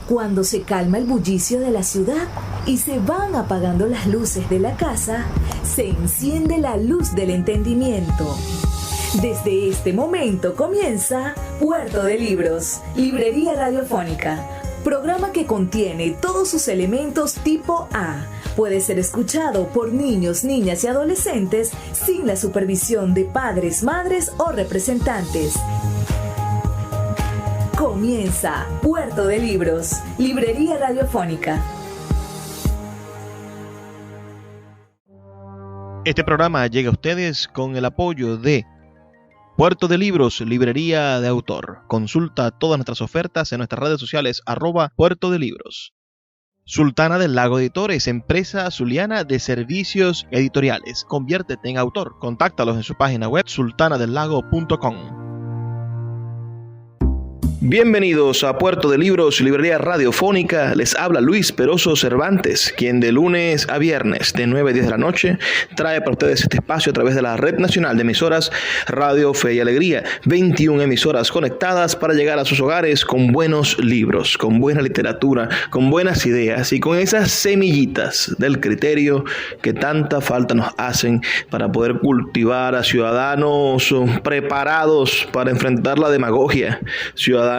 Cuando se calma el bullicio de la ciudad y se van apagando las luces de la casa, se enciende la luz del entendimiento. Desde este momento comienza Puerto de Libros, Librería Radiofónica, programa que contiene todos sus elementos tipo A. Puede ser escuchado por niños, niñas y adolescentes sin la supervisión de padres, madres o representantes. Comienza Puerto de Libros, Librería Radiofónica. Este programa llega a ustedes con el apoyo de Puerto de Libros, Librería de Autor. Consulta todas nuestras ofertas en nuestras redes sociales @Puerto de Libros. Sultana del Lago Editores, empresa zuliana de servicios editoriales. Conviértete en autor. Contáctalos en su página web sultanadelago.com. Bienvenidos a Puerto de Libros, Librería Radiofónica. Les habla Luis Peroso Cervantes, quien de lunes a viernes de 9 a 10 de la noche trae para ustedes este espacio a través de la Red Nacional de Emisoras Radio Fe y Alegría. 21 emisoras conectadas para llegar a sus hogares con buenos libros, con buena literatura, con buenas ideas y con esas semillitas del criterio que tanta falta nos hacen para poder cultivar a ciudadanos preparados para enfrentar la demagogia, ciudadanos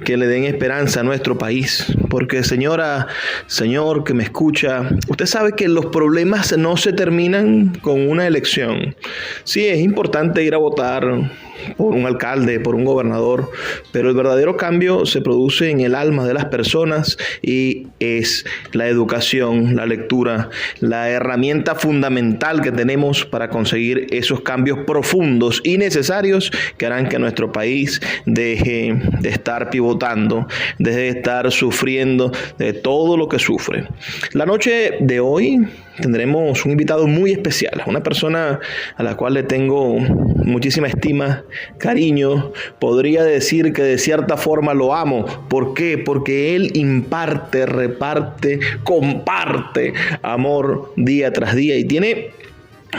que le den esperanza a nuestro país. Porque señora, señor que me escucha, usted sabe que los problemas no se terminan con una elección. Sí, es importante ir a votar por un alcalde, por un gobernador, pero el verdadero cambio se produce en el alma de las personas y es la educación, la lectura, la herramienta fundamental que tenemos para conseguir esos cambios profundos y necesarios que harán que nuestro país deje de estar pivotando, deje de estar sufriendo de todo lo que sufre. La noche de hoy tendremos un invitado muy especial, una persona a la cual le tengo muchísima estima, cariño, podría decir que de cierta forma lo amo. ¿Por qué? Porque él imparte, reparte, comparte amor día tras día y tiene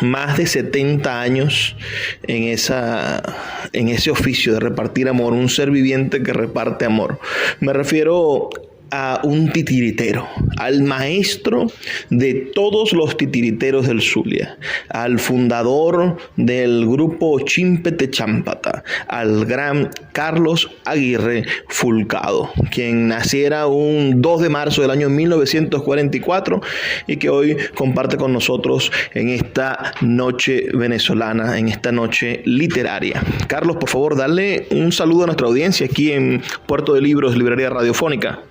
más de 70 años en ese oficio de repartir amor, un ser viviente que reparte amor. Me refiero a un titiritero, al maestro de todos los titiriteros del Zulia, al fundador del grupo Chimpete Chámpata, al gran Carlos Aguirre Fulcado, quien naciera un 2 de marzo del año 1944 y que hoy comparte con nosotros en esta noche venezolana, en esta noche literaria. Carlos, por favor, dale un saludo a nuestra audiencia aquí en Puerto de Libros, Librería Radiofónica.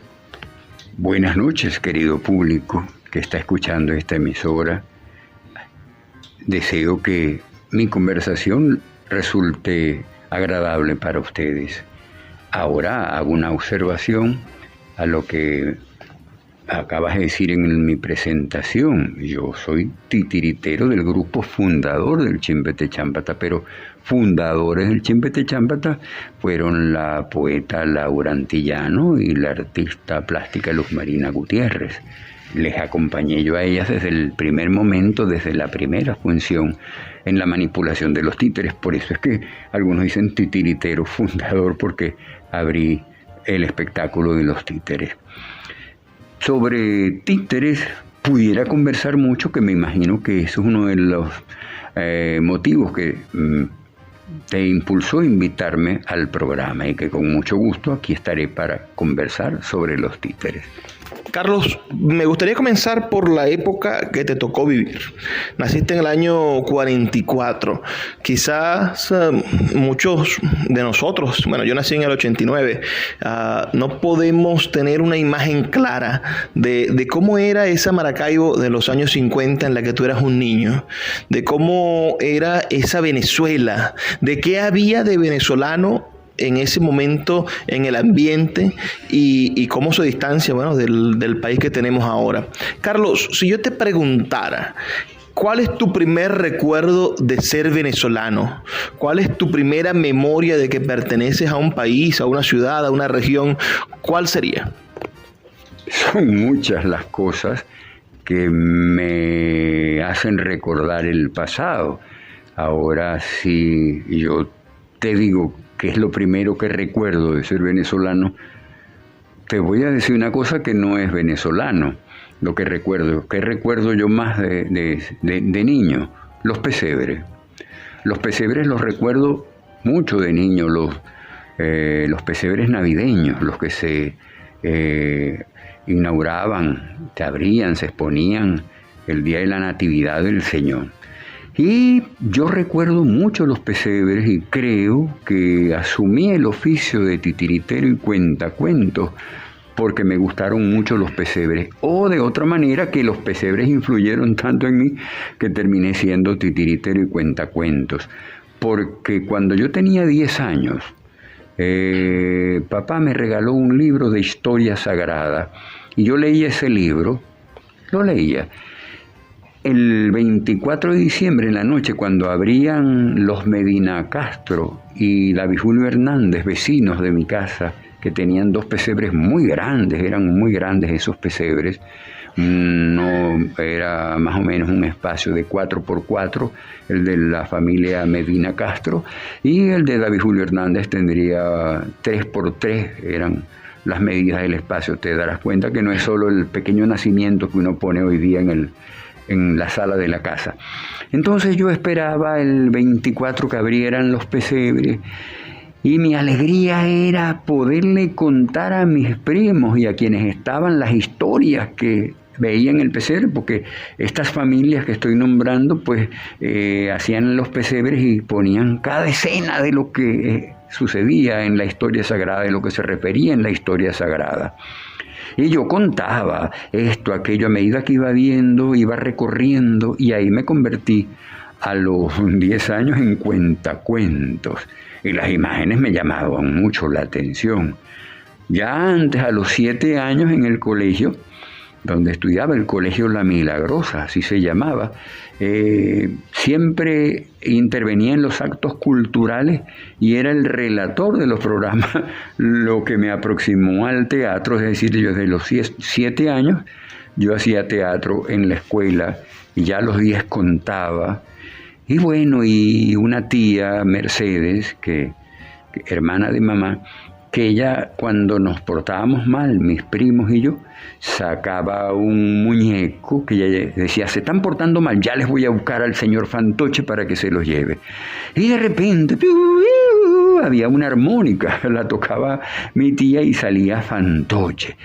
Buenas noches, querido público que está escuchando esta emisora. Deseo que mi conversación resulte agradable para ustedes. Ahora hago una observación a lo que acabas de decir en mi presentación. Yo soy titiritero del grupo fundador del Chimpete Chámpata, pero fundadores del Chimpete Chámpata fueron la poeta Laura Antillano y la artista plástica Luz Marina Gutiérrez. Les acompañé yo a ellas desde el primer momento, desde la primera función en la manipulación de los títeres. Por eso es que algunos dicen titiritero fundador, porque abrí el espectáculo de los títeres. Sobre títeres pudiera conversar mucho, que me imagino que eso es uno de los motivos que te impulsó a invitarme al programa y que con mucho gusto aquí estaré para conversar sobre los títeres. Carlos, me gustaría comenzar por la época que te tocó vivir. Naciste en el año 44. Quizás muchos de nosotros, bueno, yo nací en el 89, no podemos tener una imagen clara de cómo era esa Maracaibo de los años 50 en la que tú eras un niño, de cómo era esa Venezuela, de qué había de venezolano en ese momento en el ambiente y cómo se distancia, bueno, del país que tenemos ahora. Carlos, si yo te preguntara, ¿cuál es tu primer recuerdo de ser venezolano? ¿Cuál es tu primera memoria de que perteneces a un país, a una ciudad, a una región? ¿Cuál sería? Son muchas las cosas que me hacen recordar el pasado. Ahora sí, yo te digo que es lo primero que recuerdo de ser venezolano. te voy a decir una cosa que no es venezolano, lo que recuerdo. ¿Qué recuerdo yo más de niño? Los pesebres. Los pesebres los recuerdo mucho de niño, los pesebres navideños, los que se inauguraban, se abrían, se exponían el día de la Natividad del Señor. Y yo recuerdo mucho los pesebres y creo que asumí el oficio de titiritero y cuentacuentos porque me gustaron mucho los pesebres. O de otra manera que los pesebres influyeron tanto en mí que terminé siendo titiritero y cuentacuentos. Porque cuando yo tenía 10 años, papá me regaló un libro de historia sagrada y yo leía ese libro, lo leía. El 24 de diciembre en la noche, cuando abrían los Medina Castro y David Julio Hernández, vecinos de mi casa, que tenían 2 pesebres muy grandes, eran muy grandes esos pesebres, no era más o menos un espacio de 4x4, el de la familia Medina Castro, y el de David Julio Hernández tendría 3x3, eran las medidas del espacio. Te darás cuenta que no es solo el pequeño nacimiento que uno pone hoy día en la sala de la casa. Entonces yo esperaba el 24 que abrieran los pesebres y mi alegría era poderle contar a mis primos y a quienes estaban las historias que veían el pesebre, porque estas familias que estoy nombrando pues hacían los pesebres y ponían cada escena de lo que sucedía en la historia sagrada, de lo que se refería en la historia sagrada. Y yo contaba esto, aquello, a medida que iba viendo, iba recorriendo, y ahí me convertí a los 10 años en cuentacuentos. Y las imágenes me llamaban mucho la atención. Ya antes, a los 7 años en el colegio, donde estudiaba, el Colegio La Milagrosa, así se llamaba, siempre intervenía en los actos culturales y era el relator de los programas, lo que me aproximó al teatro. Es decir, yo desde los 7 años yo hacía teatro en la escuela y ya a los 10 contaba. Y bueno, y una tía, Mercedes, que hermana de mamá, que ella, cuando nos portábamos mal, mis primos y yo, sacaba un muñeco que ella decía: se están portando mal, ya les voy a buscar al señor Fantoche para que se los lleve. Y de repente había una armónica, la tocaba mi tía y salía Fantoche.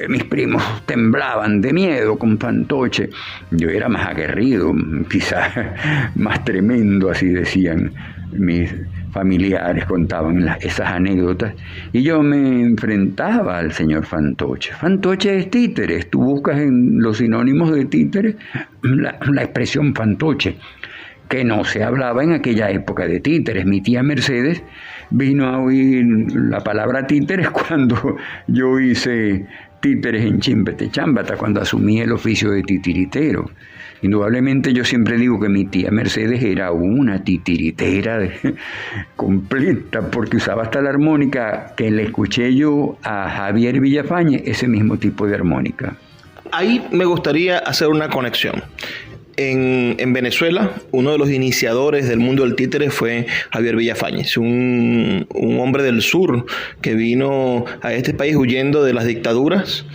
Mis primos temblaban de miedo con Fantoche. Yo era más aguerrido, quizás más tremendo, así decían mis familiares, contaban esas anécdotas, y yo me enfrentaba al señor Fantoche. Fantoche es títeres. Tú buscas en los sinónimos de títeres la expresión Fantoche, que no se hablaba en aquella época de títeres. Mi tía Mercedes vino a oír la palabra títeres cuando yo hice títeres en Chimpetechambata, cuando asumí el oficio de titiritero. Indudablemente yo siempre digo que mi tía Mercedes era una titiritera completa, porque usaba hasta la armónica que le escuché yo a Javier Villafañe, ese mismo tipo de armónica. Ahí me gustaría hacer una conexión. En Venezuela, uno de los iniciadores del mundo del títere fue Javier Villafañez, un hombre del sur que vino a este país huyendo de las dictaduras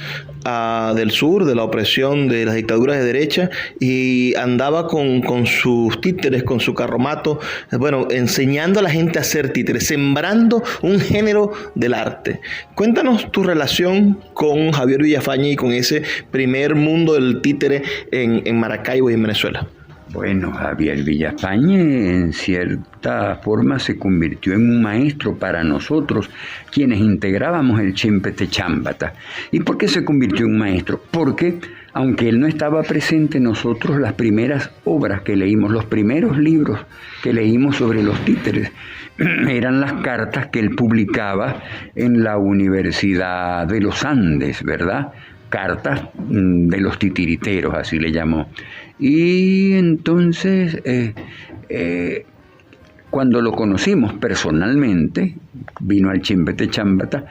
del sur, de la opresión de las dictaduras de derecha, y andaba con sus títeres, con su carromato, bueno, enseñando a la gente a hacer títeres, sembrando un género del arte. Cuéntanos tu relación con Javier Villafañez y con ese primer mundo del títere en Maracaibo y en Venezuela. Bueno, Javier Villafañe en cierta forma se convirtió en un maestro para nosotros, quienes integrábamos el Chimpetechambata. ¿Y por qué se convirtió en un maestro? Porque, aunque él no estaba presente, nosotros las primeras obras que leímos, los primeros libros que leímos sobre los títeres, eran las cartas que él publicaba en la Universidad de los Andes, ¿verdad? Cartas de los titiriteros, así le llamó. Y entonces, cuando lo conocimos personalmente, vino al Chimpetechambata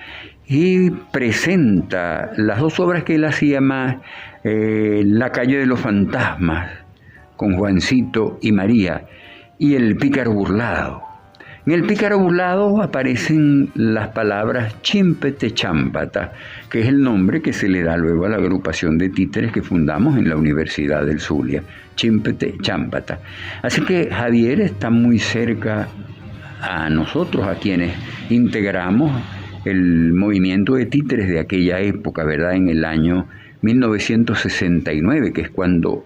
y presenta las 2 obras que él hacía más, La calle de los fantasmas, con Juancito y María, y El pícaro burlado. En En el pícaro burlado aparecen las palabras Chimpete Chámpata, que es el nombre que se le da luego a la agrupación de títeres que fundamos en la Universidad del Zulia, Chimpete Chámpata. Así que Javier está muy cerca a nosotros, a quienes integramos el movimiento de títeres de aquella época, ¿verdad? En el año 1969, que es cuando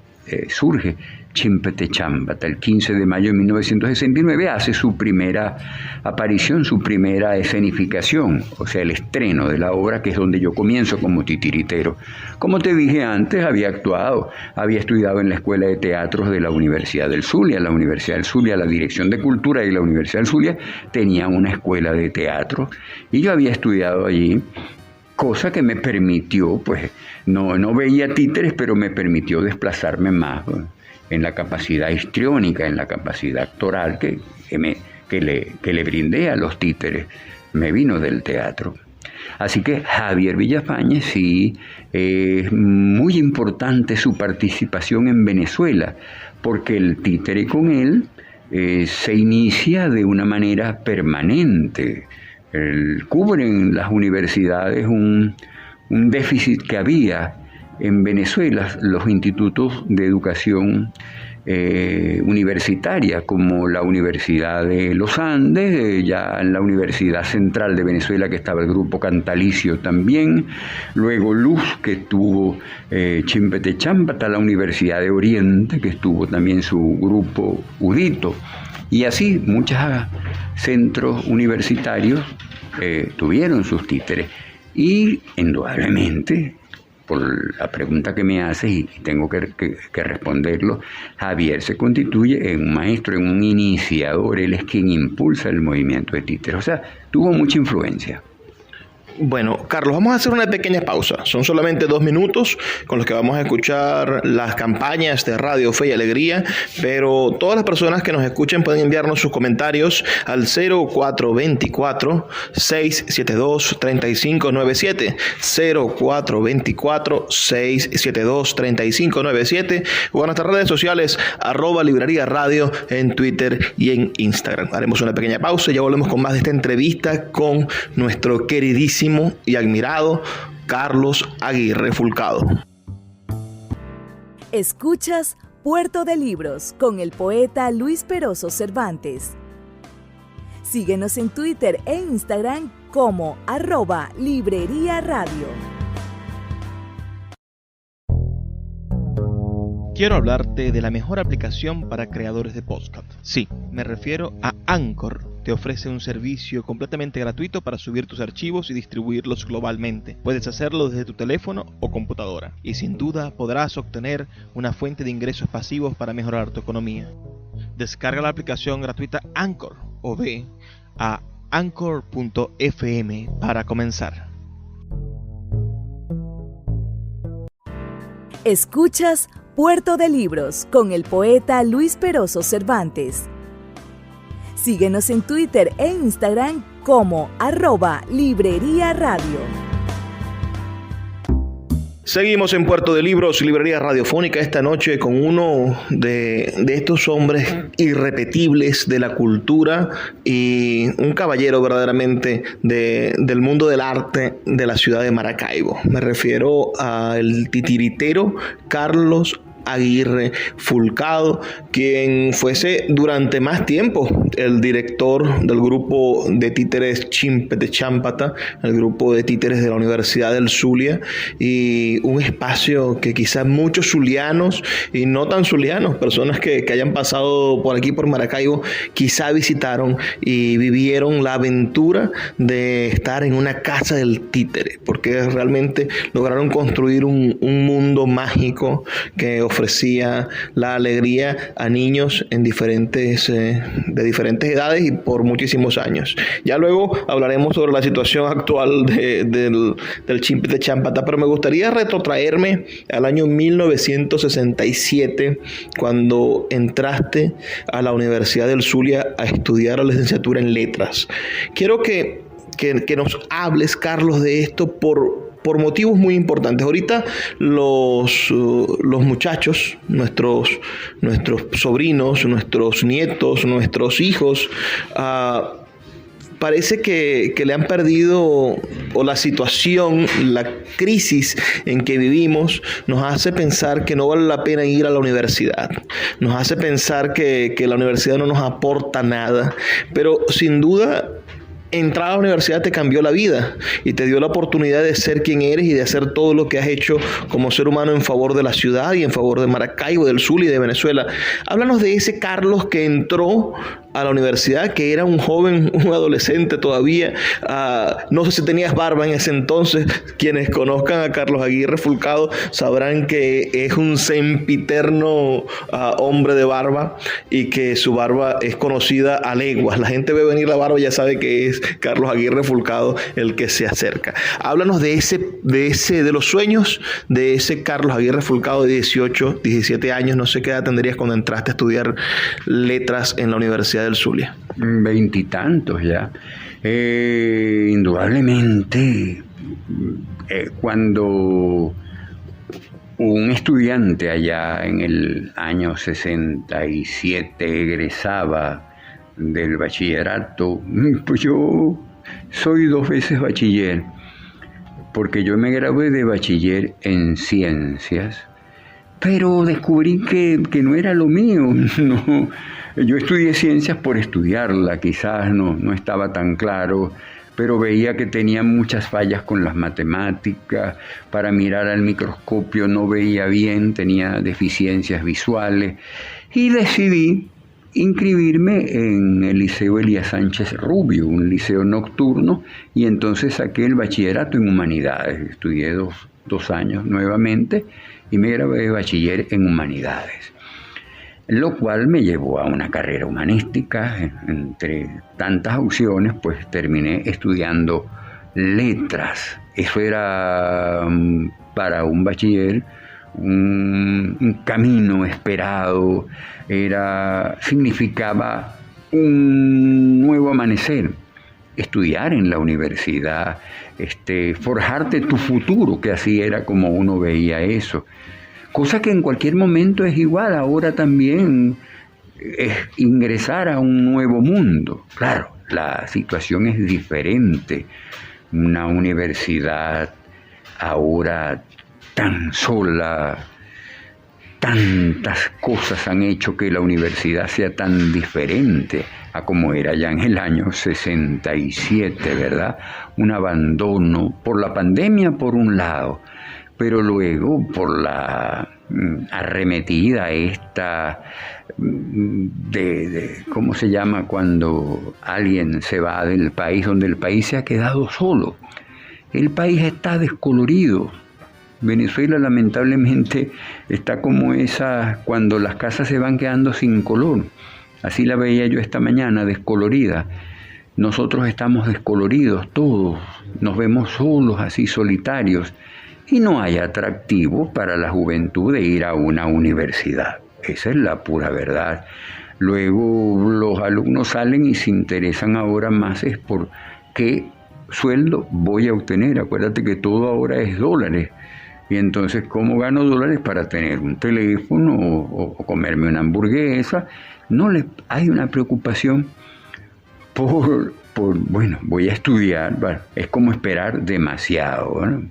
surge Chimpete Chámpata. El 15 de mayo de 1969 hace su primera aparición, su primera escenificación, o sea, el estreno de la obra, que es donde yo comienzo como titiritero. Como te dije antes, había actuado, había estudiado en la Escuela de Teatros de la Universidad del Zulia. La Universidad del Zulia, la Dirección de Cultura de la Universidad del Zulia tenía una escuela de teatro y yo había estudiado allí, cosa que me permitió, pues, no veía títeres, pero me permitió desplazarme más en la capacidad histriónica, en la capacidad actoral que le brindé a los títeres. Me vino del teatro. Así que Javier Villafañe sí, es muy importante su participación en Venezuela, porque el títere con él se inicia de una manera permanente. Cubren las universidades un déficit que había en Venezuela, los institutos de educación universitaria, como la Universidad de los Andes, ya en la Universidad Central de Venezuela, que estaba el grupo Cantalicio también, luego Luz, que estuvo Chimpete Chámpata, la Universidad de Oriente, que estuvo también su grupo Udito, y así muchos centros universitarios tuvieron sus títeres, y indudablemente, por la pregunta que me haces, y tengo que responderlo, Javier se constituye en un maestro, en un iniciador. Él es quien impulsa el movimiento de títeres, o sea, tuvo mucha influencia. Bueno, Carlos, vamos a hacer una pequeña pausa. Son solamente 2 minutos con los que vamos a escuchar las campañas de Radio Fe y Alegría, pero todas las personas que nos escuchen pueden enviarnos sus comentarios al 0424-672-3597, 0424-672-3597, o a nuestras redes sociales, @Librería Radio en Twitter y en Instagram. Haremos una pequeña pausa y ya volvemos con más de esta entrevista con nuestro queridísimo y admirado Carlos Aguirre Fulcado. Escuchas Puerto de Libros con el poeta Luis Peroso Cervantes. Síguenos en Twitter e Instagram como @Librería Radio. Quiero hablarte de la mejor aplicación para creadores de podcast. Sí, me refiero a Anchor. Te ofrece un servicio completamente gratuito para subir tus archivos y distribuirlos globalmente. Puedes hacerlo desde tu teléfono o computadora. Y sin duda podrás obtener una fuente de ingresos pasivos para mejorar tu economía. Descarga la aplicación gratuita Anchor o ve a anchor.fm para comenzar. Escuchas Puerto de Libros con el poeta Luis Peroso Cervantes. Síguenos en Twitter e Instagram como @Librería Radio. Seguimos en Puerto de Libros, Librería Radiofónica, esta noche con uno de estos hombres irrepetibles de la cultura y un caballero verdaderamente del mundo del arte de la ciudad de Maracaibo. Me refiero al titiritero Carlos Aguirre Fulcado, quien fuese durante más tiempo el director del grupo de títeres Chimpete Chámpata, el grupo de títeres de la Universidad del Zulia, y un espacio que quizás muchos zulianos y no tan zulianos, personas que hayan pasado por aquí por Maracaibo, quizá visitaron y vivieron la aventura de estar en una casa del títere, porque realmente lograron construir un mundo mágico que ofrecía la alegría a niños de diferentes edades y por muchísimos años. Ya luego hablaremos sobre la situación actual del Chimpete Chámpata, pero me gustaría retrotraerme al año 1967, cuando entraste a la Universidad del Zulia a estudiar la licenciatura en letras. Quiero que nos hables, Carlos, de esto por motivos muy importantes. Ahorita los muchachos, nuestros sobrinos, nuestros nietos, nuestros hijos, parece que le han perdido, o la situación, la crisis en que vivimos nos hace pensar que no vale la pena ir a la universidad. Nos hace pensar que la universidad no nos aporta nada. Pero sin duda, entrar a la universidad te cambió la vida y te dio la oportunidad de ser quien eres y de hacer todo lo que has hecho como ser humano en favor de la ciudad y en favor de Maracaibo, del Zulia y de Venezuela. Háblanos de ese Carlos que entró a la universidad, que era un joven, un adolescente todavía. No sé si tenías barba en ese entonces. Quienes conozcan a Carlos Aguirre Fulcado sabrán que es un sempiterno hombre de barba, y que su barba es conocida a leguas. La gente ve venir la barba y ya sabe que es Carlos Aguirre Fulcado el que se acerca. Háblanos de los sueños de ese Carlos Aguirre Fulcado de 18, 17 años. No sé qué edad tendrías cuando entraste a estudiar letras en la Universidad del Zulia. 20 y tantos ya. Indudablemente, cuando un estudiante allá en el año 67 egresaba del bachillerato, pues yo soy 2 veces bachiller, porque yo me gradué de bachiller en ciencias, pero descubrí que no era lo mío. No, yo estudié ciencias por estudiarla, quizás no estaba tan claro, pero veía que tenía muchas fallas con las matemáticas. Para mirar al microscopio no veía bien, tenía deficiencias visuales, y decidí inscribirme en el Liceo Elías Sánchez Rubio, un liceo nocturno, y entonces saqué el bachillerato en Humanidades. Estudié dos años nuevamente y me gradué de bachiller en Humanidades, lo cual me llevó a una carrera humanística. Entre tantas opciones, pues terminé estudiando letras. Eso era para un bachiller un camino esperado, significaba un nuevo amanecer. Estudiar en la universidad, forjarte tu futuro, que así era como uno veía eso. Cosa que en cualquier momento es igual. Ahora también es ingresar a un nuevo mundo. Claro, la situación es diferente. Una universidad ahora tan sola, tantas cosas han hecho que la universidad sea tan diferente a como era ya en el año 67, ¿verdad? Un abandono por la pandemia por un lado, pero luego por la arremetida esta de ¿cómo se llama? Cuando alguien se va del país, donde el país se ha quedado solo. El país está descolorido. Venezuela lamentablemente está como esa, cuando las casas se van quedando sin color. Así la veía yo esta mañana, descolorida. Nosotros estamos descoloridos todos, nos vemos solos, así solitarios, y no hay atractivo para la juventud de ir a una universidad. Esa es la pura verdad. Luego los alumnos salen y se interesan ahora más es por qué sueldo voy a obtener. Acuérdate que todo ahora es dólares. Y entonces, ¿cómo gano dólares para tener un teléfono o comerme una hamburguesa? Hay una preocupación por bueno, voy a estudiar. Bueno, es como esperar demasiado, ¿no?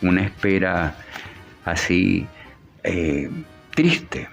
Una espera así triste.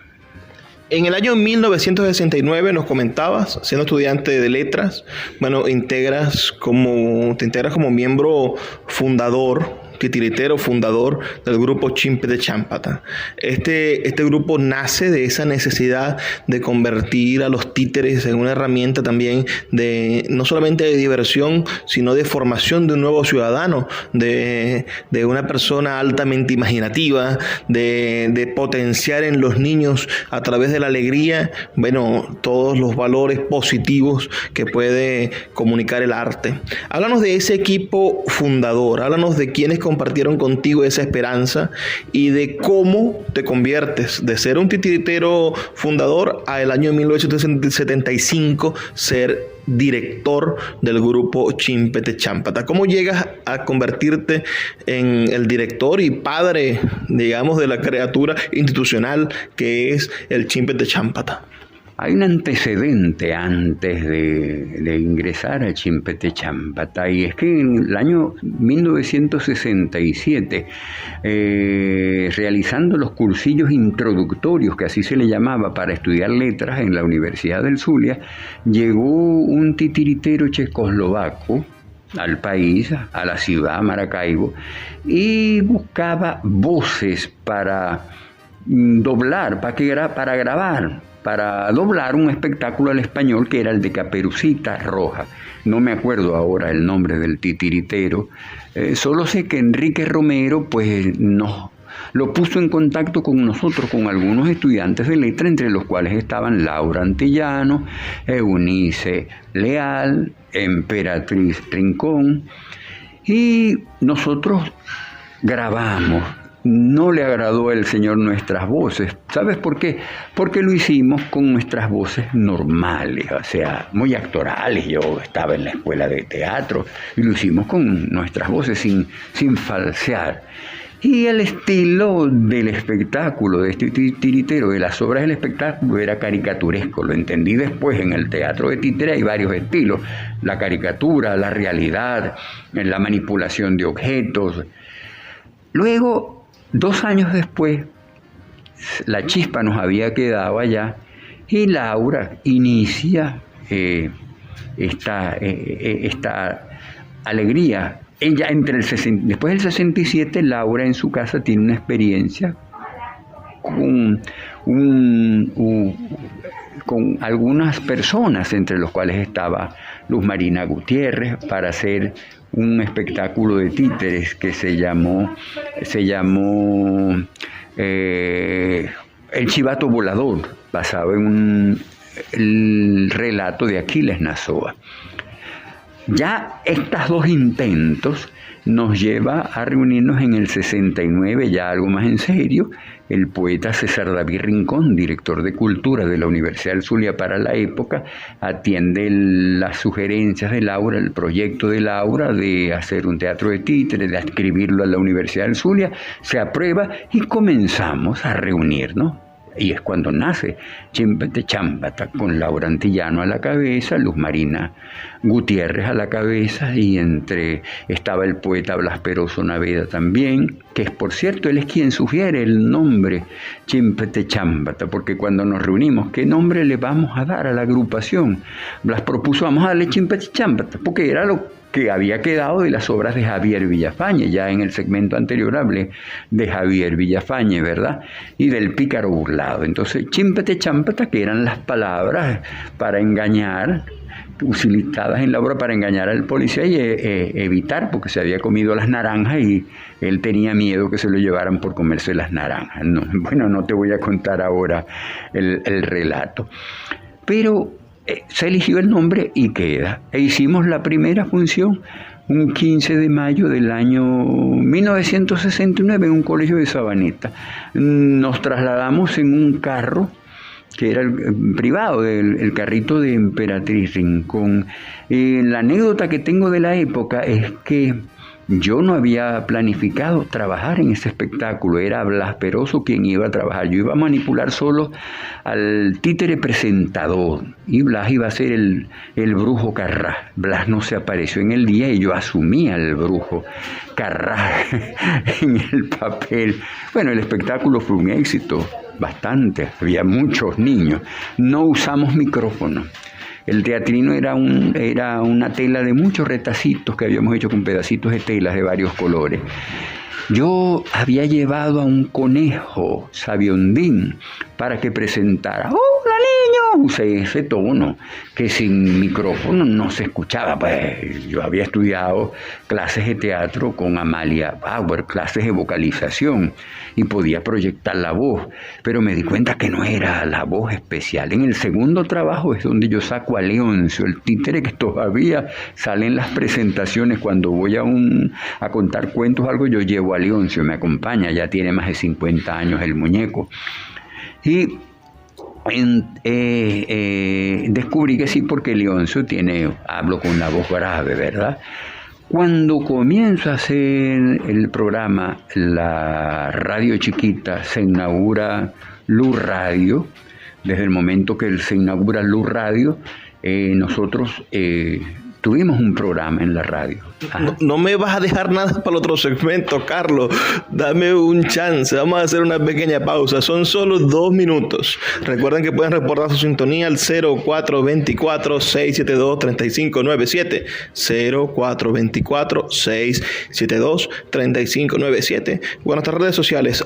En el año 1969 nos comentabas, siendo estudiante de letras, bueno, te integras como miembro fundador, titiritero fundador del grupo Chimpe de Chámpata. Este grupo nace de esa necesidad de convertir a los títeres en una herramienta también de no solamente de diversión, sino de formación de un nuevo ciudadano, de una persona altamente imaginativa, de potenciar en los niños a través de la alegría, bueno, todos los valores positivos que puede comunicar el arte. Háblanos de ese equipo fundador, háblanos de quienes compartieron contigo esa esperanza y de cómo te conviertes de ser un titiritero fundador a el año 1975 ser director del grupo Chimpete Chámpata. ¿Cómo llegas a convertirte en el director y padre, digamos, de la criatura institucional que es el Chimpete Chámpata? Hay un antecedente antes de ingresar a Chimpete Chámpata, y es que en el año 1967, realizando los cursillos introductorios, que así se le llamaba, para estudiar letras en la Universidad del Zulia, llegó un titiritero checoslovaco al país, a la ciudad, Maracaibo, y buscaba voces para doblar, para grabar, para doblar un espectáculo al español que era el de Caperucita Roja. No me acuerdo ahora el nombre del titiritero, solo sé que Enrique Romero pues nos lo puso en contacto con nosotros, con algunos estudiantes de letra, entre los cuales estaban Laura Antillano, Eunice Leal, Emperatriz Rincón, y nosotros grabamos. No le agradó al Señor nuestras voces. ¿Sabes por qué? Porque lo hicimos con nuestras voces normales, o sea, muy actorales. Yo estaba en la escuela de teatro y lo hicimos con nuestras voces sin falsear. Y el estilo del espectáculo, de este tiritero, de las obras del espectáculo, era caricaturesco. Lo entendí después. En el teatro de títere hay varios estilos: la caricatura, la realidad, la manipulación de objetos. Luego, 2 años después, la chispa nos había quedado allá y Laura inicia esta alegría. Ella después del 67, Laura en su casa tiene una experiencia con algunas personas, entre los cuales estaba Luz Marina Gutiérrez, para hacer un espectáculo de títeres que se llamó El Chivato Volador, basado en el relato de Aquiles Nazoa. Ya estos 2 intentos nos lleva a reunirnos en el 69, ya algo más en serio. El poeta César David Rincón, director de Cultura de la Universidad del Zulia para la época, atiende las sugerencias de Laura, el proyecto de Laura de hacer un teatro de títeres, de adscribirlo a la Universidad del Zulia. Se aprueba y comenzamos a reunirnos. Y es cuando nace Chimpete Chámpata, con Laura Antillano a la cabeza, Luz Marina Gutiérrez a la cabeza, y estaba el poeta Blas Peroso Naveda también, que es, por cierto, él es quien sugiere el nombre Chimpete Chámpata, porque cuando nos reunimos, ¿qué nombre le vamos a dar a la agrupación? Blas propuso, vamos a darle Chimpete Chámpata, porque era lo que había quedado de las obras de Javier Villafañe. Ya en el segmento anterior hablé de Javier Villafañe, ¿verdad? Y del pícaro burlado. Entonces, Chimpete Chámpata, que eran las palabras para engañar, utilizadas en la obra para engañar al policía y evitar, porque se había comido las naranjas y él tenía miedo que se lo llevaran por comerse las naranjas. No, bueno, no te voy a contar ahora el relato. Pero se eligió el nombre y queda. E hicimos la primera función un 15 de mayo del año 1969 en un colegio de Sabaneta. Nos trasladamos en un carro que era el privado, el carrito de Emperatriz Rincón. La anécdota que tengo de la época es que yo no había planificado trabajar en ese espectáculo, era Blas Peroso quien iba a trabajar. Yo iba a manipular solo al títere presentador y Blas iba a ser el brujo Carrás. Blas no se apareció en el día y yo asumí al brujo Carrás en el papel. Bueno, el espectáculo fue un éxito, bastante, había muchos niños. No usamos micrófono. El teatrino era una tela de muchos retacitos que habíamos hecho con pedacitos de telas de varios colores. Yo había llevado a un conejo sabiondín para que presentara. ¡Hola, niño! Usé ese tono que sin micrófono no se escuchaba. Pues yo había estudiado clases de teatro con Amalia Bauer, clases de vocalización, y podía proyectar la voz, pero me di cuenta que no era la voz especial. En el segundo trabajo es donde yo saco a Leoncio, el títere que todavía sale en las presentaciones. Cuando voy a contar cuentos o algo, yo llevo a Leoncio, me acompaña, ya tiene más de 50 años el muñeco. Y descubrí que sí, porque Leoncio hablo con una voz grave, ¿verdad? Cuando comienzo a hacer el programa, la radio chiquita, se inaugura Luz Radio. Desde el momento que se inaugura Luz Radio, nosotros tuvimos un programa en la radio. No me vas a dejar nada para el otro segmento, Carlos. Dame un chance. Vamos a hacer una pequeña pausa. Son solo 2 minutos. Recuerden que pueden reportar su sintonía al 0424-672-3597. 0424-672-3597. O en nuestras redes sociales,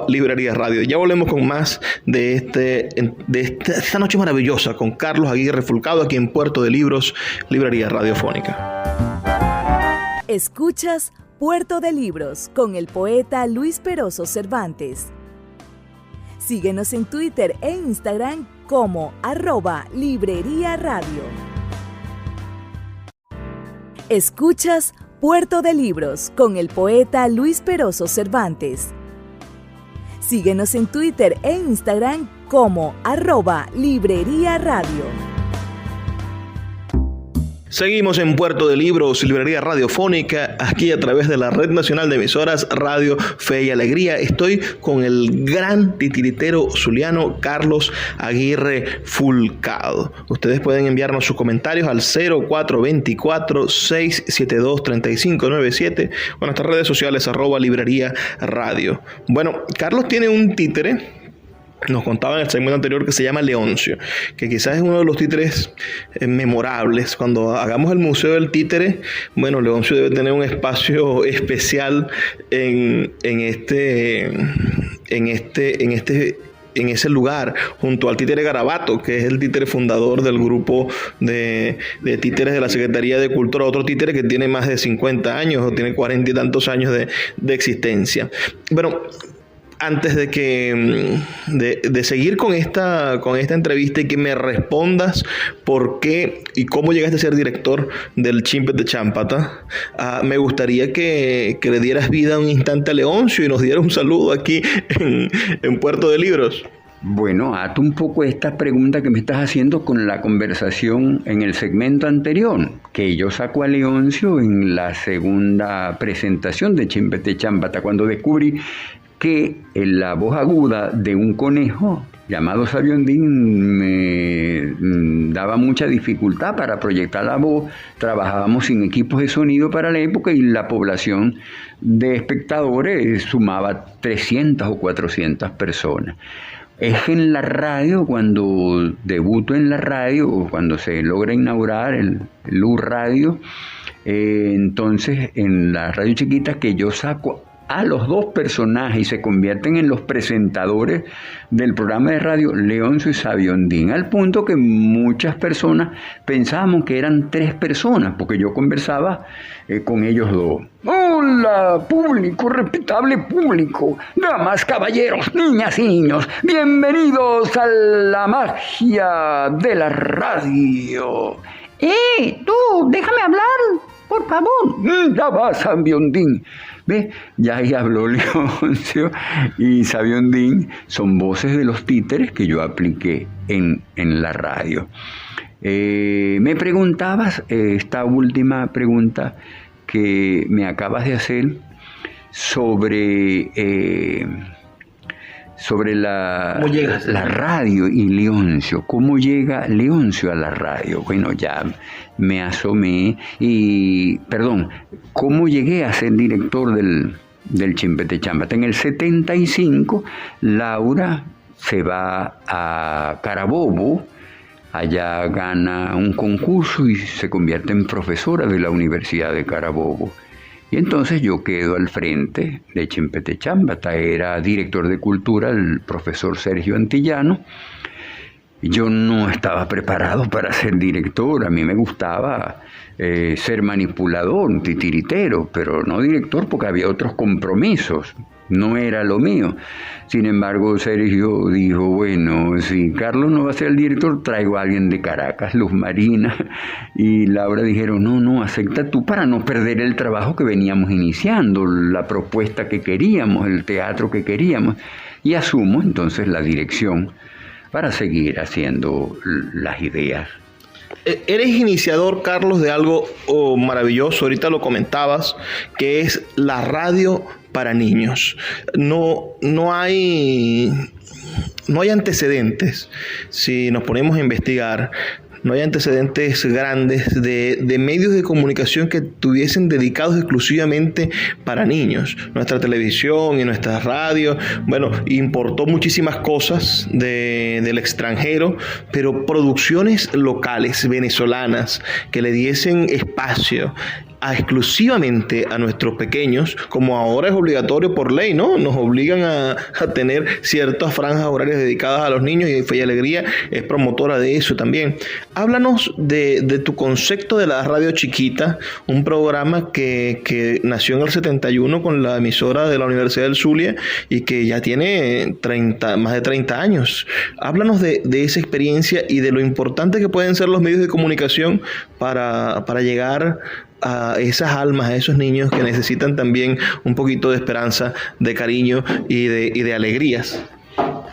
@Librería Radio. Ya volvemos con más de esta noche maravillosa con Carlos Aguirre Fulcado, aquí en Puerto de Libros, Librería Radiofónica. Escuchas Puerto de Libros con el poeta Luis Peroso Cervantes. Síguenos en Twitter e Instagram como @Librería Radio. Escuchas Puerto de Libros con el poeta Luis Peroso Cervantes. Síguenos en Twitter e Instagram como @Librería Radio. Seguimos en Puerto de Libros, Librería Radiofónica, aquí a través de la Red Nacional de Emisoras Radio Fe y Alegría. Estoy con el gran titiritero zuliano Carlos Aguirre Fulcado. Ustedes pueden enviarnos sus comentarios al 0424-672-3597 o en nuestras redes sociales @Librería Radio. Bueno, Carlos tiene un títere. Nos contaba en el segmento anterior que se llama Leoncio, que quizás es uno de los títeres memorables. Cuando hagamos el Museo del Títere, bueno, Leoncio debe tener un espacio especial en ese lugar, junto al títere Garabato, que es el títere fundador del grupo de títeres de la Secretaría de Cultura, otro títere que tiene más de 50 años o tiene 40 y tantos años de existencia. Bueno, antes de seguir con esta entrevista y que me respondas por qué y cómo llegaste a ser director del Chimpes de Chámpata, me gustaría que le dieras vida un instante a Leoncio y nos dieras un saludo aquí en Puerto de Libros. Bueno, ato un poco esta pregunta que me estás haciendo con la conversación en el segmento anterior, que yo saco a Leoncio en la segunda presentación de Chimpes de Chámpata, cuando descubrí que la voz aguda de un conejo llamado Sabiondín me daba mucha dificultad para proyectar la voz. Trabajábamos sin equipos de sonido para la época y la población de espectadores sumaba 300 o 400 personas. Es en la radio, cuando debuto en la radio, o cuando se logra inaugurar el Luz Radio, entonces en la radio chiquita, que yo saco a los 2 personajes y se convierten en los presentadores del programa de radio, Leoncio y Sabiondín, al punto que muchas personas pensábamos que eran 3 personas, porque yo conversaba con ellos 2. Hola, público, respetable público, damas, caballeros, niñas y niños, bienvenidos a la magia de la radio. Tú, déjame hablar, por favor. Ya va, Sabiondín. ¿Ves? Ya ahí habló Leoncio y Sabiondín. Son voces de los títeres que yo apliqué en la radio. Me preguntabas, esta última pregunta que me acabas de hacer sobre la radio y Leoncio. ¿Cómo llega Leoncio a la radio? Bueno, ya me asomé ¿cómo llegué a ser director del Chimpes de Chámpata? En el 75, Laura se va a Carabobo, allá gana un concurso y se convierte en profesora de la Universidad de Carabobo. Y entonces yo quedo al frente de Chimpes de Chámpata. Era director de cultura el profesor Sergio Antillano. Yo no estaba preparado para ser director. A mí me gustaba ser manipulador, titiritero, pero no director porque había otros compromisos. No era lo mío. Sin embargo, Sergio dijo, bueno, si Carlos no va a ser el director, traigo a alguien de Caracas, Luz Marina y Laura dijeron, no, acepta tú para no perder el trabajo que veníamos iniciando, la propuesta que queríamos, el teatro que queríamos. Y asumo entonces la dirección para seguir haciendo las ideas. Eres iniciador, Carlos, de algo maravilloso, ahorita lo comentabas, que es la radio para niños. No hay antecedentes, si nos ponemos a investigar. No hay antecedentes grandes de medios de comunicación que estuviesen dedicados exclusivamente para niños. Nuestra televisión y nuestra radio, bueno, importó muchísimas cosas del extranjero, pero producciones locales, venezolanas, que le diesen espacio exclusivamente a nuestros pequeños, como ahora es obligatorio por ley, ¿no? Nos obligan a tener ciertas franjas horarias dedicadas a los niños, y Fe y Alegría es promotora de eso también. Háblanos de tu concepto de la radio chiquita, un programa que nació en el 71 con la emisora de la Universidad del Zulia y que ya tiene más de 30 años. Háblanos de esa experiencia y de lo importante que pueden ser los medios de comunicación para llegar a esas almas, a esos niños que necesitan también un poquito de esperanza, de cariño y de alegrías.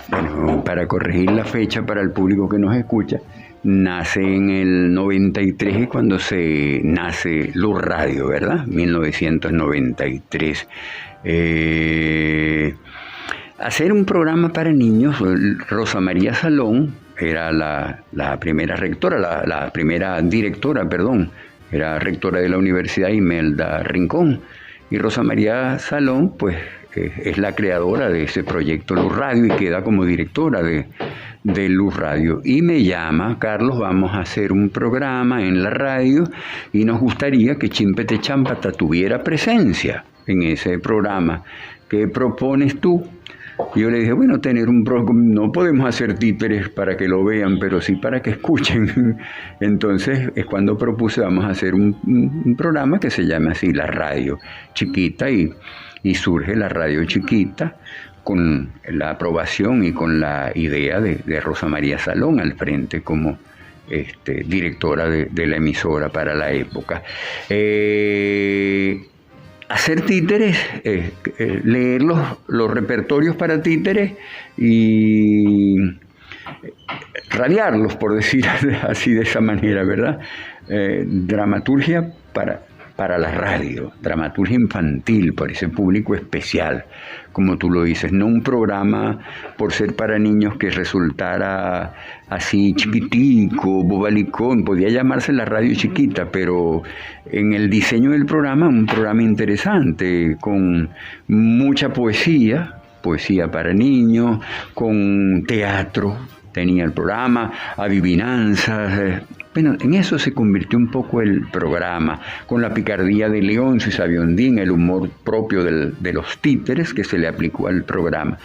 Bueno, para corregir la fecha para el público que nos escucha, nace en el 93, cuando se nace Luz Radio, ¿verdad? 1993. Hacer un programa para niños, Rosa María Salón era la primera rectora, la primera directora, perdón. Era rectora de la Universidad Imelda Rincón, y Rosa María Salón pues es la creadora de ese proyecto Luz Radio y queda como directora de Luz Radio. Y me llama: Carlos, vamos a hacer un programa en la radio y nos gustaría que Chimpete Chámpata tuviera presencia en ese programa. ¿Qué propones tú? Yo le dije, bueno, no podemos hacer títeres para que lo vean, pero sí para que escuchen. Entonces es cuando propuse, vamos a hacer un programa que se llama así, La Radio Chiquita, y surge La Radio Chiquita con la aprobación y con la idea de Rosa María Salón al frente como directora de la emisora para la época. Hacer títeres, leer los repertorios para títeres y radiarlos, por decir así, de esa manera, ¿verdad? Dramaturgia para la radio, dramaturgia infantil, para ese público especial, como tú lo dices, no un programa por ser para niños que resultara así chiquitico, bobalicón. Podía llamarse La Radio Chiquita, pero en el diseño del programa, un programa interesante, con mucha poesía para niños, con teatro, tenía el programa, adivinanzas. Bueno, en eso se convirtió un poco el programa, con la picardía de Leoncio y Sabiondín, el humor propio de los títeres que se le aplicó al programa.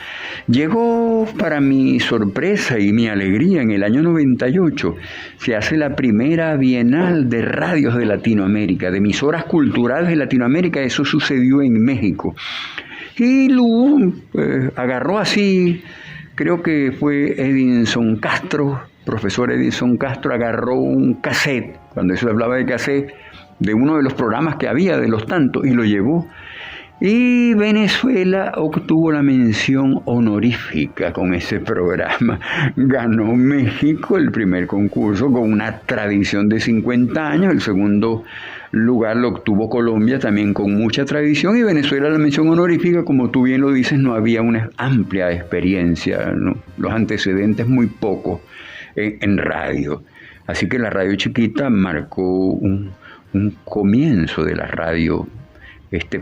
Llegó, para mi sorpresa y mi alegría, en el año 98, se hace la primera Bienal de Radios de Latinoamérica, de emisoras culturales de Latinoamérica. Eso sucedió en México. Y Lu agarró así, creo que fue Edinson Castro, profesor Edinson Castro, agarró un cassette, cuando eso hablaba de cassette, de uno de los programas que había, de los tantos, y lo llevó. Y Venezuela obtuvo la mención honorífica con ese programa. Ganó México el primer concurso con una tradición de 50 años, el segundo lugar lo obtuvo Colombia también con mucha tradición, y Venezuela la mención honorífica. Como tú bien lo dices, no había una amplia experiencia, ¿no? Los antecedentes muy pocos en radio. Así que la Radio Chiquita marcó un comienzo de la radio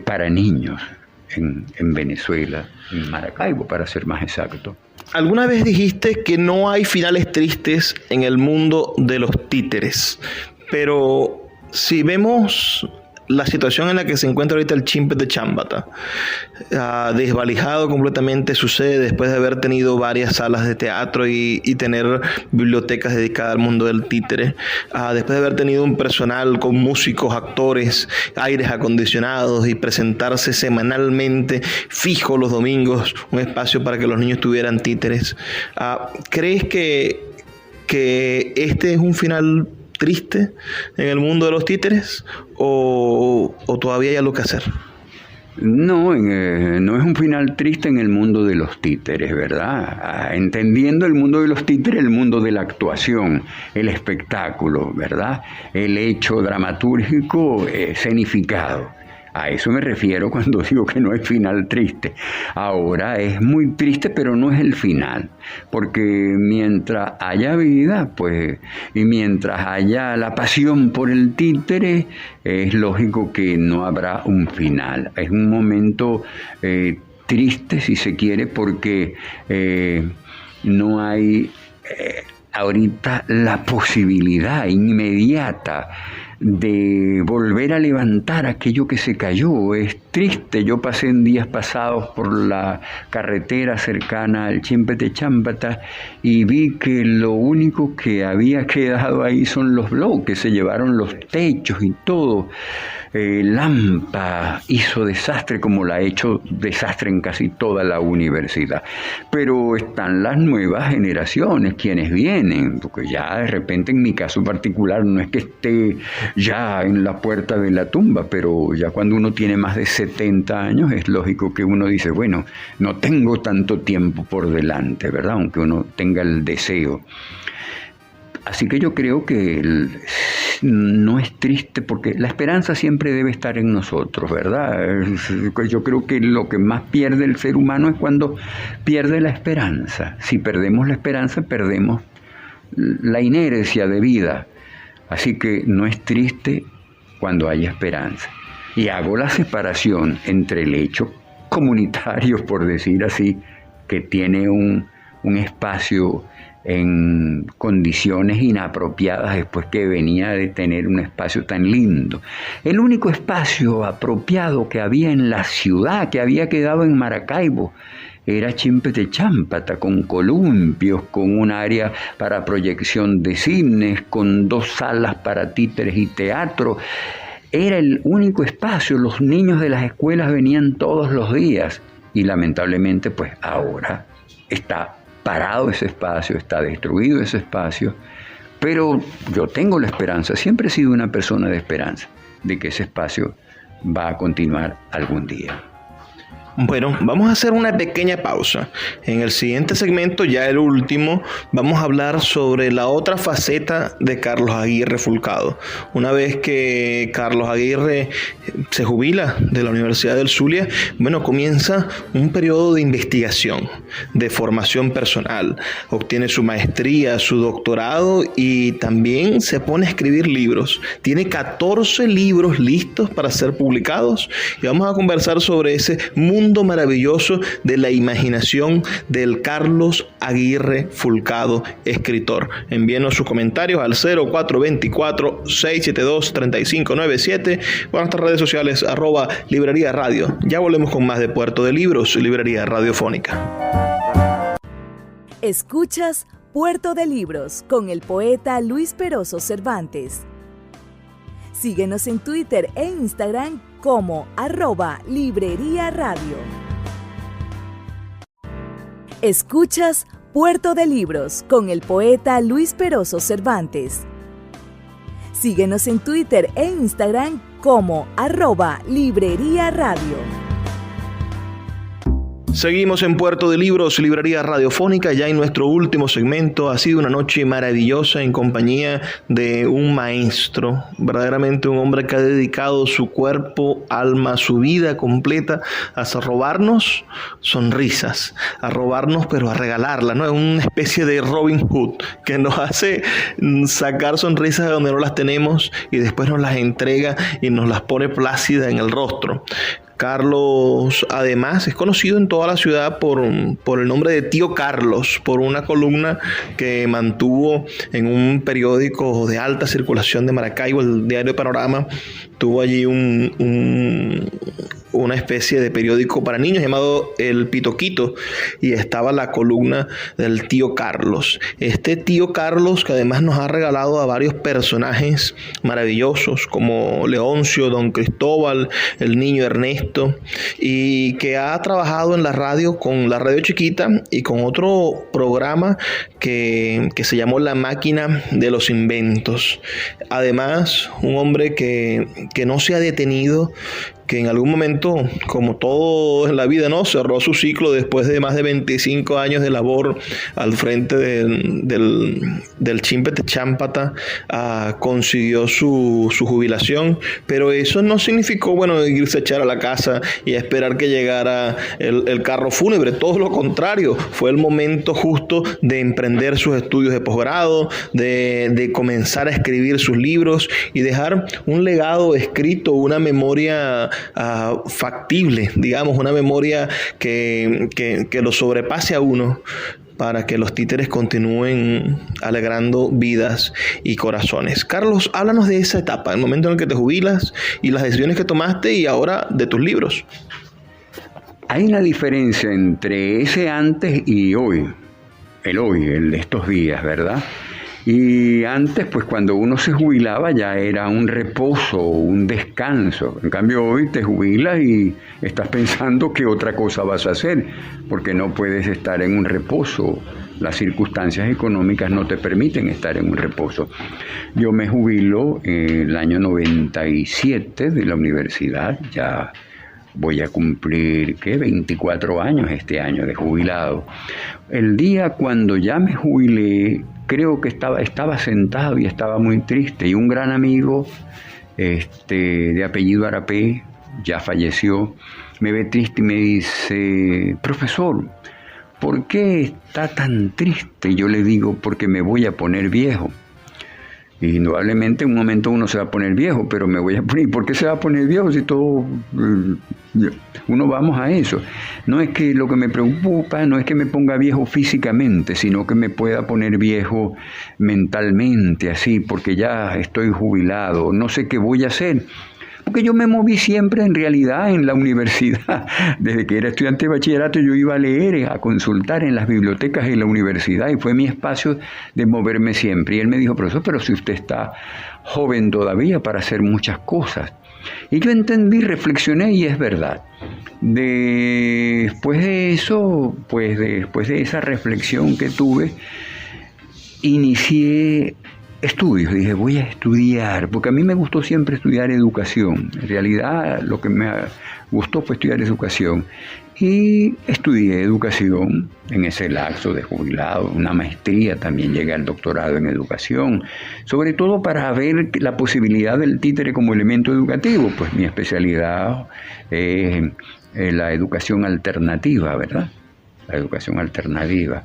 para niños en Venezuela, en Maracaibo, para ser más exacto. Alguna vez dijiste que no hay finales tristes en el mundo de los títeres, pero si vemos la situación en la que se encuentra ahorita el Chimpete Chámpata, desvalijado completamente, sucede después de haber tenido varias salas de teatro y tener bibliotecas dedicadas al mundo del títere, después de haber tenido un personal con músicos, actores, aires acondicionados y presentarse semanalmente fijo los domingos, un espacio para que los niños tuvieran títeres. ¿Crees que este es un final triste en el mundo de los títeres o todavía hay algo que hacer? No, no es un final triste en el mundo de los títeres, ¿verdad? Entendiendo el mundo de los títeres, el mundo de la actuación, el espectáculo, ¿verdad? El hecho dramatúrgico escenificado. A eso me refiero cuando digo que no es final triste. Ahora es muy triste, pero no es el final. Porque mientras haya vida, pues, y mientras haya la pasión por el títere, es lógico que no habrá un final. Es un momento triste, si se quiere, porque no hay ahorita la posibilidad inmediata de volver a levantar aquello que se cayó. Es triste. Yo pasé en días pasados por la carretera cercana al Chimpete-Chámpata y vi que lo único que había quedado ahí son los bloques, se llevaron los techos y todo. Lampa hizo desastre, como la ha hecho desastre en casi toda la universidad. Pero están las nuevas generaciones, quienes vienen, porque ya de repente en mi caso particular no es que esté ya en la puerta de la tumba, pero ya cuando uno tiene más de 70 años es lógico que uno dice, bueno, no tengo tanto tiempo por delante, ¿verdad? Aunque uno tenga el deseo. Así que yo creo que no es triste, porque la esperanza siempre debe estar en nosotros, ¿verdad? Yo creo que lo que más pierde el ser humano es cuando pierde la esperanza. Si perdemos la esperanza, perdemos la inercia de vida. Así que no es triste cuando hay esperanza. Y hago la separación entre el hecho comunitario, por decir así, que tiene un espacio en condiciones inapropiadas después que venía de tener un espacio tan lindo. El único espacio apropiado que había en la ciudad, que había quedado en Maracaibo, era Chimpete-Chámpata, con columpios, con un área para proyección de cines, con 2 salas para títeres y teatro. Era el único espacio. Los niños de las escuelas venían todos los días y lamentablemente pues ahora está parado ese espacio, está destruido ese espacio, pero yo tengo la esperanza, siempre he sido una persona de esperanza, de que ese espacio va a continuar algún día. Bueno, vamos a hacer una pequeña pausa. En el siguiente segmento, ya el último, vamos a hablar sobre la otra faceta de Carlos Aguirre Fulcado. Una vez que Carlos Aguirre se jubila de la Universidad del Zulia, bueno, comienza un periodo de investigación, de formación personal. Obtiene su maestría, su doctorado y también se pone a escribir libros. Tiene 14 libros listos para ser publicados y vamos a conversar sobre ese mundo maravilloso de la imaginación del Carlos Aguirre Fulcado, escritor. Envíenos sus comentarios al 0424-672-3597 o a nuestras redes sociales @Librería Radio. Ya volvemos con más de Puerto de Libros, Librería Radiofónica. Escuchas Puerto de Libros con el poeta Luis Peroso Cervantes. Síguenos en Twitter e Instagram como @Librería Radio. Escuchas Puerto de Libros con el poeta Luis Peroso Cervantes. Síguenos en Twitter e Instagram como @Librería Radio. Seguimos en Puerto de Libros, Librería Radiofónica, ya en nuestro último segmento. Ha sido una noche maravillosa en compañía de un maestro, verdaderamente un hombre que ha dedicado su cuerpo, alma, su vida completa a robarnos sonrisas, a robarnos, pero a regalarlas, ¿no? Es una especie de Robin Hood que nos hace sacar sonrisas de donde no las tenemos y después nos las entrega y nos las pone plácidas en el rostro. Carlos, además, es conocido en toda la ciudad por el nombre de Tío Carlos, por una columna que mantuvo en un periódico de alta circulación de Maracaibo, el Diario Panorama. Tuvo allí una especie de periódico para niños llamado El Pitoquito y estaba la columna del Tío Carlos. Este Tío Carlos, que además nos ha regalado a varios personajes maravillosos como Leoncio, Don Cristóbal, el niño Ernesto, y que ha trabajado en la radio con la Radio Chiquita y con otro programa que se llamó La Máquina de los Inventos. Además, un hombre que no se ha detenido que en algún momento, como todo en la vida, ¿no?, cerró su ciclo después de más de 25 años de labor al frente del Chimpete Chámpata, consiguió su jubilación, pero eso no significó, bueno, irse a echar a la casa y a esperar que llegara el carro fúnebre. Todo lo contrario, fue el momento justo de emprender sus estudios de posgrado, de comenzar a escribir sus libros y dejar un legado escrito, una memoria factible, digamos, una memoria que lo sobrepase a uno, para que los títeres continúen alegrando vidas y corazones. Carlos, háblanos de esa etapa, el momento en el que te jubilas y las decisiones que tomaste y ahora de tus libros. Hay una diferencia entre ese antes y hoy, el de estos días, ¿verdad? Y antes, pues cuando uno se jubilaba ya era un reposo, un descanso. En cambio hoy te jubilas y estás pensando qué otra cosa vas a hacer, porque no puedes estar en un reposo. Las circunstancias económicas no te permiten estar en un reposo. Yo me jubilo en el año 97 de la universidad, ya voy a cumplir, 24 años este año de jubilado. El día cuando ya me jubilé, creo que estaba sentado y estaba muy triste, y un gran amigo de apellido Arapé, ya falleció, me ve triste y me dice: profesor, ¿por qué está tan triste? Y yo le digo: porque me voy a poner viejo. Y indudablemente en un momento uno se va a poner viejo, pero me voy a poner... ¿Por qué se va a poner viejo si todo... Uno vamos a eso? No es que lo que me preocupa, no es que me ponga viejo físicamente, sino que me pueda poner viejo mentalmente, así, porque ya estoy jubilado, no sé qué voy a hacer. Porque yo me moví siempre en realidad en la universidad. Desde que era estudiante de bachillerato yo iba a leer, a consultar en las bibliotecas de la universidad, y fue mi espacio de moverme siempre. Y él me dijo: profesor, pero si usted está joven todavía para hacer muchas cosas. Y yo entendí, reflexioné, y es verdad. Después de eso, pues después de esa reflexión que tuve, inicié estudios. Dije: voy a estudiar, porque a mí me gustó siempre estudiar educación. En realidad lo que me gustó fue estudiar educación. Y estudié educación en ese lapso de jubilado, una maestría, también llegué al doctorado en educación, sobre todo para ver la posibilidad del títere como elemento educativo. Pues mi especialidad es la educación alternativa, ¿verdad? La educación alternativa.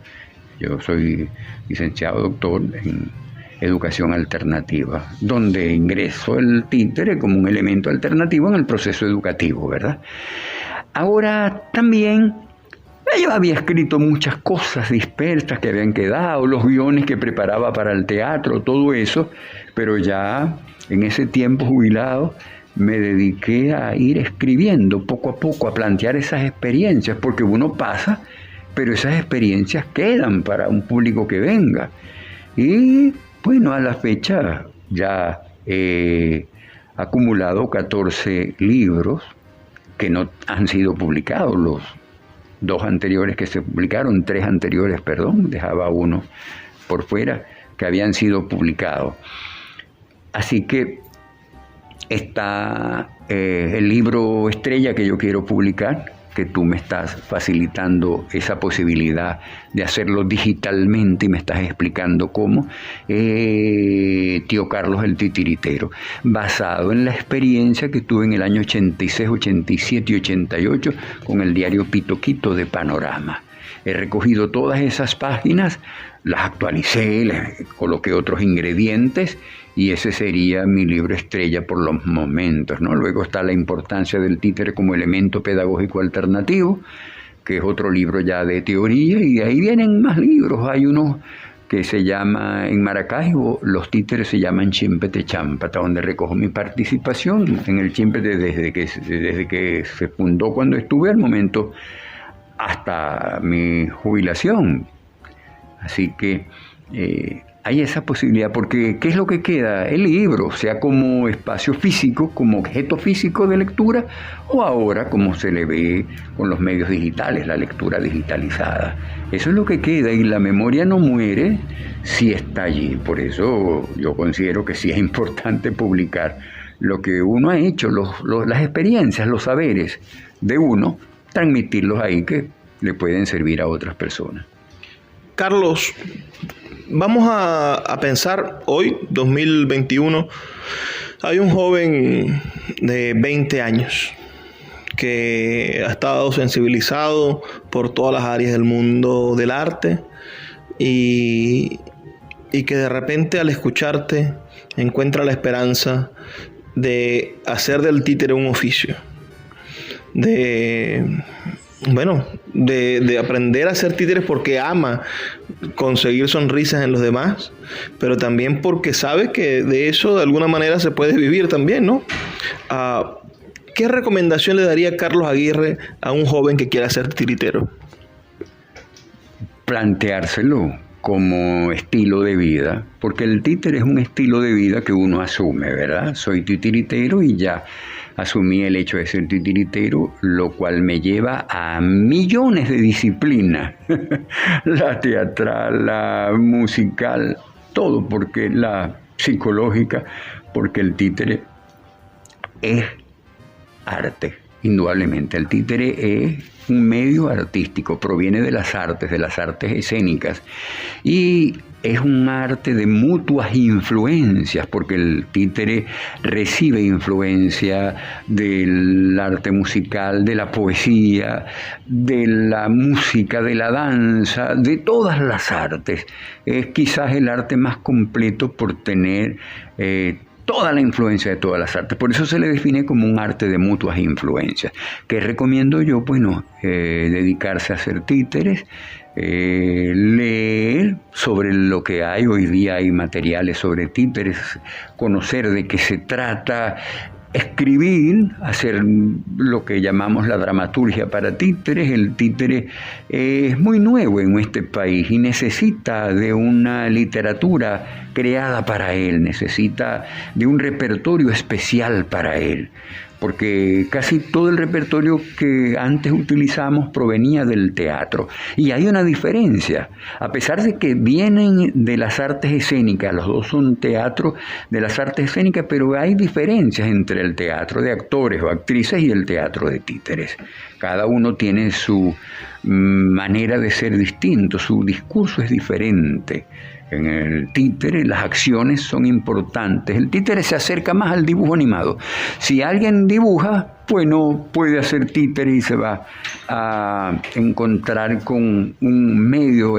Yo soy licenciado doctor en educación alternativa, donde ingreso el títere como un elemento alternativo en el proceso educativo, ¿verdad? Ahora también yo había escrito muchas cosas dispersas que habían quedado, los guiones que preparaba para el teatro, todo eso, pero ya en ese tiempo jubilado me dediqué a ir escribiendo poco a poco, a plantear esas experiencias, porque uno pasa, pero esas experiencias quedan para un público que venga. Y bueno, a la fecha ya he acumulado 14 libros que no han sido publicados, los 2 anteriores que se publicaron, 3 anteriores, perdón, dejaba uno por fuera, que habían sido publicados. Así que está el libro estrella que yo quiero publicar, que tú me estás facilitando esa posibilidad de hacerlo digitalmente y me estás explicando cómo, Tío Carlos el Titiritero, basado en la experiencia que tuve en el año 86, 87 y 88 con el diario Pitoquito de Panorama. He recogido todas esas páginas, las actualicé, les coloqué otros ingredientes, y ese sería mi libro estrella por los momentos, ¿no? Luego está La importancia del títere como elemento pedagógico alternativo, que es otro libro ya de teoría, y de ahí vienen más libros. Hay uno que se llama, en Maracaibo, los títeres se llaman Chimpete Chámpata, donde recojo mi participación en el Chimpete desde que se fundó cuando estuve al momento hasta mi jubilación. Así que hay esa posibilidad, porque ¿qué es lo que queda? El libro, sea como espacio físico, como objeto físico de lectura, o ahora como se le ve con los medios digitales, la lectura digitalizada. Eso es lo que queda, y la memoria no muere si está allí. Por eso yo considero que sí es importante publicar lo que uno ha hecho, las experiencias, los saberes de uno, transmitirlos ahí que le pueden servir a otras personas. Carlos, vamos a pensar hoy, 2021, hay un joven de 20 años que ha estado sensibilizado por todas las áreas del mundo del arte y que de repente al escucharte encuentra la esperanza de hacer del títere un oficio, de aprender a hacer títeres porque ama conseguir sonrisas en los demás, pero también porque sabe que de eso de alguna manera se puede vivir también, ¿no? ¿Qué recomendación le daría Carlos Aguirre a un joven que quiera ser titiritero? Planteárselo como estilo de vida, porque el títere es un estilo de vida que uno asume, ¿verdad? Soy titiritero y ya asumí el hecho de ser titiritero, lo cual me lleva a millones de disciplinas, la teatral, la musical, todo, porque la psicológica, porque el títere es arte, indudablemente. El títere es un medio artístico, proviene de las artes escénicas, y es un arte de mutuas influencias, porque el títere recibe influencia del arte musical, de la poesía, de la música, de la danza, de todas las artes. Es quizás el arte más completo por tener toda la influencia de todas las artes. Por eso se le define como un arte de mutuas influencias. ¿Qué recomiendo yo? Bueno, dedicarse a hacer títeres, leer sobre lo que hay. Hoy día hay materiales sobre títeres, conocer de qué se trata, escribir, hacer lo que llamamos la dramaturgia para títeres. El títere es muy nuevo en este país y necesita de una literatura creada para él, necesita de un repertorio especial para él, porque casi todo el repertorio que antes utilizamos provenía del teatro. Y hay una diferencia, a pesar de que vienen de las artes escénicas, los dos son teatro de las artes escénicas, pero hay diferencias entre el teatro de actores o actrices y el teatro de títeres. Cada uno tiene su manera de ser distinto, su discurso es diferente. En el títere las acciones son importantes. El títere se acerca más al dibujo animado. Si alguien dibuja, bueno, puede hacer títere y se va a encontrar con un medio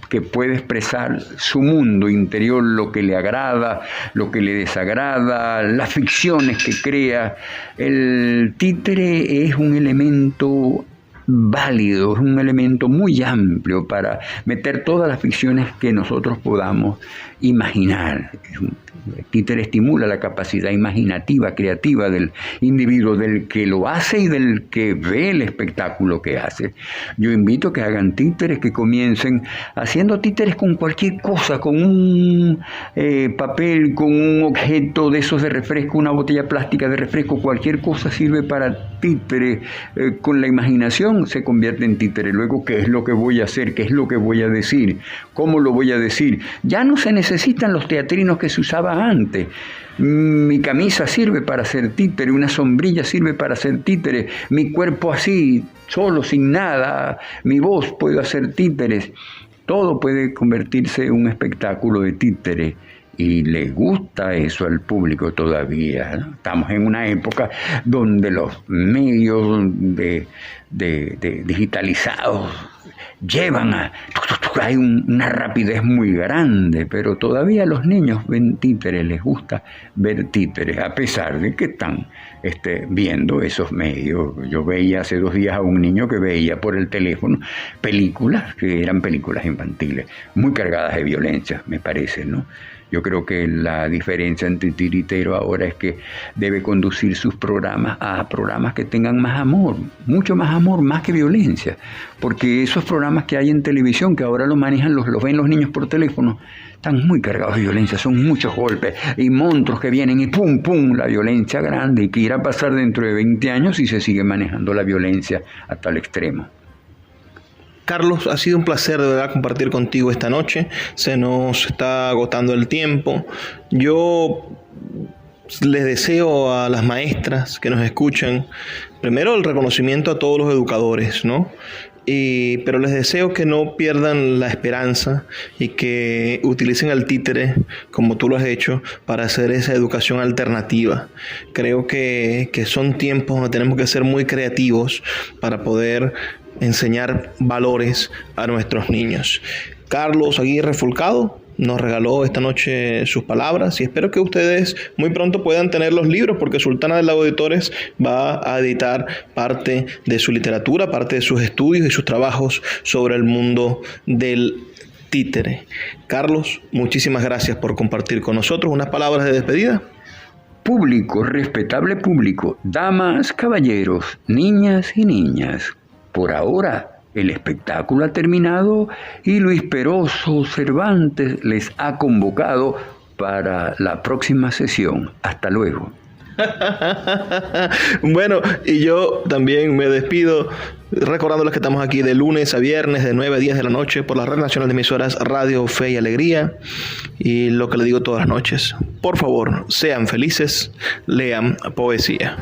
que puede expresar su mundo interior, lo que le agrada, lo que le desagrada, las ficciones que crea. El títere es un elemento válido, es un elemento muy amplio para meter todas las ficciones que nosotros podamos imaginar. El títere estimula la capacidad imaginativa, creativa del individuo, del que lo hace y del que ve el espectáculo que hace. Yo invito a que hagan títeres, que comiencen haciendo títeres con cualquier cosa, con un papel, con un objeto de esos de refresco, una botella plástica de refresco, cualquier cosa sirve para títere. Con la imaginación se convierte en títere. Luego, ¿qué es lo que voy a hacer? ¿Qué es lo que voy a decir? ¿Cómo lo voy a decir? Ya no se necesitan los teatrinos que se usaban antes. Mi camisa sirve para hacer títere, una sombrilla sirve para hacer títere, mi cuerpo así, solo, sin nada, mi voz, puedo hacer títeres. Todo puede convertirse en un espectáculo de títere. Y le gusta eso al público todavía, ¿no? Estamos en una época donde los medios digitalizados llevan hay una rapidez muy grande, pero todavía los niños ven títeres, les gusta ver títeres, a pesar de que están viendo esos medios. Yo veía hace 2 días a un niño que veía por el teléfono películas que eran películas infantiles, muy cargadas de violencia, me parece, ¿no? Yo creo que la diferencia entre titiritero ahora es que debe conducir sus programas a programas que tengan más amor, mucho más amor, más que violencia. Porque esos programas que hay en televisión, que ahora lo manejan, los ven los niños por teléfono, están muy cargados de violencia, son muchos golpes y monstruos que vienen y pum, pum, la violencia grande, y que irá a pasar dentro de 20 años si se sigue manejando la violencia a tal extremo. Carlos, ha sido un placer de verdad compartir contigo esta noche. Se nos está agotando el tiempo. Yo Les deseo a las maestras que nos escuchan, primero el reconocimiento a todos los educadores, ¿no? Pero les deseo que no pierdan la esperanza y que utilicen el títere, como tú lo has hecho, para hacer esa educación alternativa. Creo que son tiempos donde tenemos que ser muy creativos para poder enseñar valores a nuestros niños. Carlos Aguirre Fulcado nos regaló esta noche sus palabras y espero que ustedes muy pronto puedan tener los libros, porque Sultana del Lago Editores va a editar parte de su literatura, parte de sus estudios y sus trabajos sobre el mundo del títere. Carlos, muchísimas gracias por compartir con nosotros. Unas palabras de despedida. Público, respetable público, damas, caballeros, niñas y niñas, por ahora el espectáculo ha terminado y Luis Peroso Cervantes les ha convocado para la próxima sesión. Hasta luego. Bueno, y yo también me despido recordándoles que estamos aquí de lunes a viernes de 9 a 10 de la noche por la Red Nacional de Emisoras Radio Fe y Alegría. Y lo que le digo todas las noches, por favor, sean felices, lean poesía.